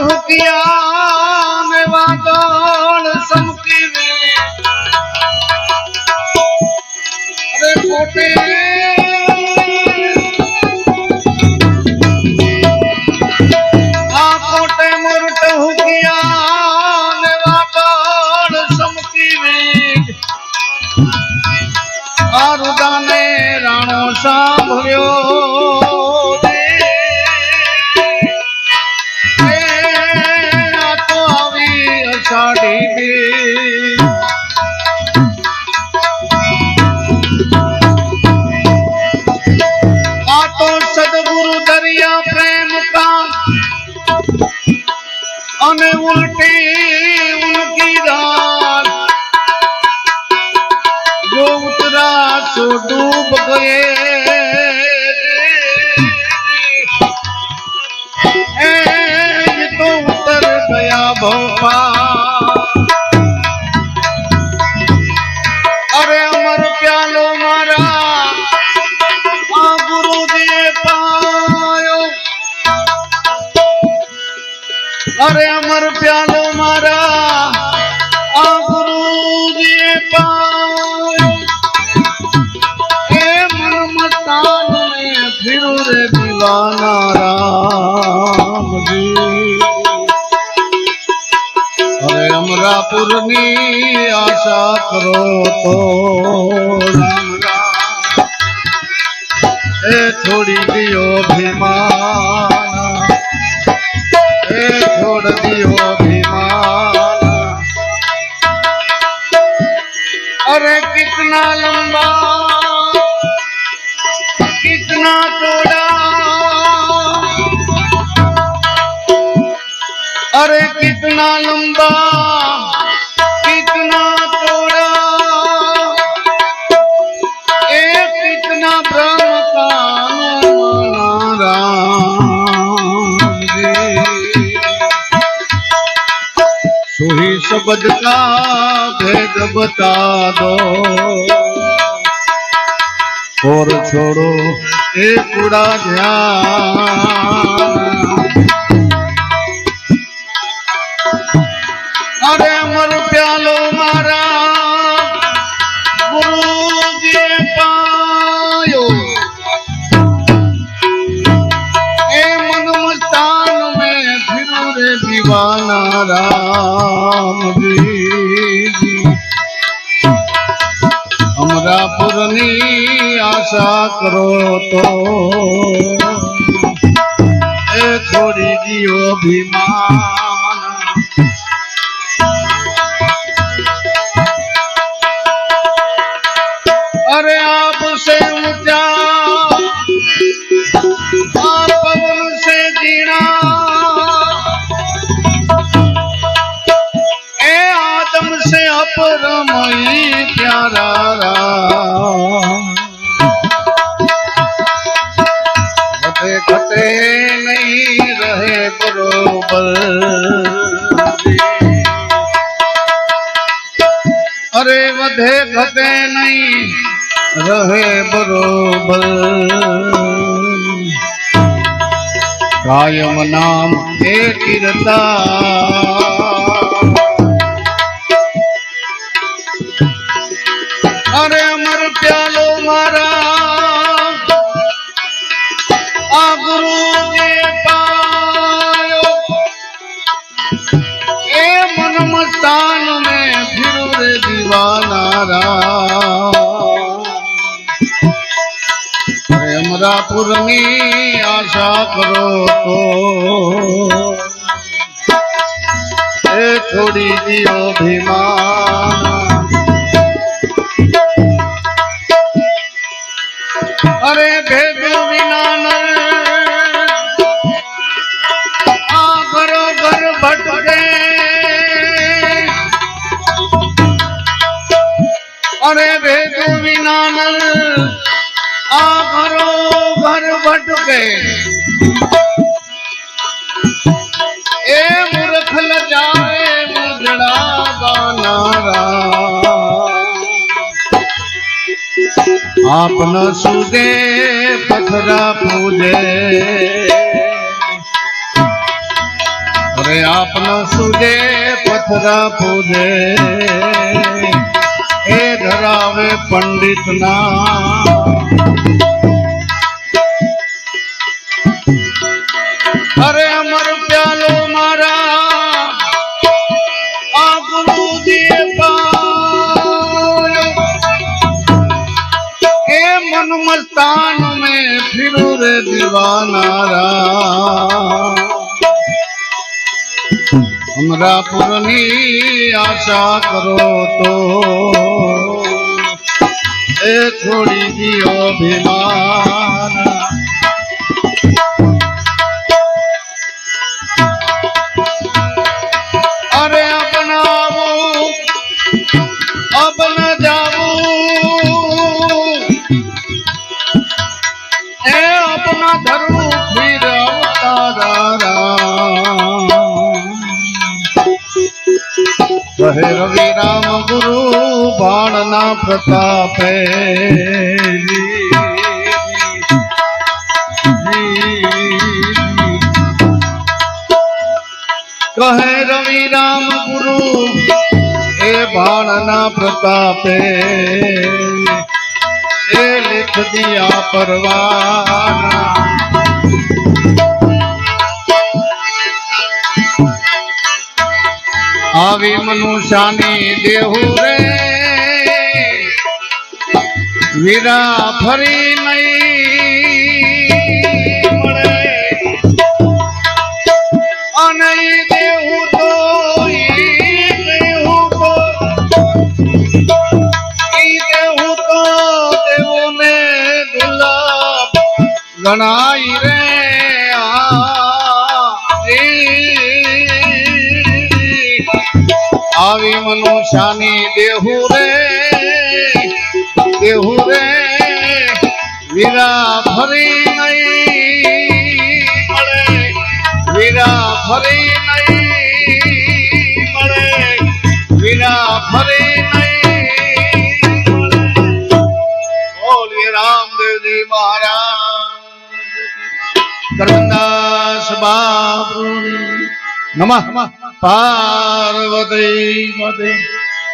हुकिया में वादल समकी वे अरे कोटे कोटे मुरट हुकिया में वादल समकी वे आरुदाने राणो सांभळ्यो सदगुरु दरिया प्रेम का अने उल्टी उनकी रात जो उतरा सो डूब गए तो उतर गया भोपा अरे अमर प्यालो मारा गुरु दिए पायो अरे अमर प्यालो मारा गुरु दिए पायो ए मन मतान में फिर रे दीवाना राम जी अरे अमरापुर नी आशा करो तो राम राम ए छोड़ी दियो अभिमान ए छोड़ दियो अभिमान अरे कितना लंबा कितना चौड़ा अरे कितना लंबा कितना चौड़ा कितना ब्रह्म का राम जी सोही शब्द का भेद बता दो और छोड़ो एक उड़ा ध्यान अरे अमर प्यालो मारा गुरु जी पायो ए मन मस्तान में फिर रे दीवाना राम जी अमरापुर नी आशा करो तो ए छोड़ी दियो अभिमान अरे आपसे ऊंचा आप पवन से जीना ए आदम से अपरमई प्यारा घटे घटे नहीं रहे बरोबर अरे वधे घटे नहीं रहे बरोबर कायम नाम एक कीरता अरे अमर प्यालो मारा गुरु जी पायो ए मन मस्तान में फिर रे दीवाना राम अमरापुर नी आशा करो तो ए छोड़ी दियो अभिमान अरे भेद विना घरो घर भटके अरे भेद विना घरो घर भटके ए मूर्ख ल जाए मुजड़ा गाना आप न सूदे पथरा पूजे અરે આપના સુજે પથરા પૂજે એ ધરાવે પંડિત ના અરે અમર પ્યાલો મારા આ ગુરુજીએ પાયો એ મન મસ્તાન में फिरू रे दीवानारा અમરાપુરની આશા કરો તો એ છોડી દિયો અભિમાન અરે અપનાવું અબ ન જાવું એ અપના ધરું ફિર અવતારા કહે રવિ રામ ગુરુ બાણના પ્રતાપે કહે રવિ રામ ગુરુ એ બાણના પ્રતાપે એ લિખ દિયા પરવાના આવી મનુષ્યાની દેહુ રે વીરા ફરી નહીં મળે અને દેહુ તો દેવોને દુર્લભ ગણાય રે આવી મનુષ્યાની દેહુ રે વીરા ફરી નહીં મળે વીરા ફરી નહીં મળે વીરા ફરી નહીં મળે બોલીએ રામદેવજી મહારાજ કરમદાસ બાપુ નમઃ પાર્વતી પતે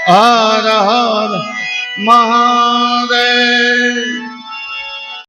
હર હર મહાદેવ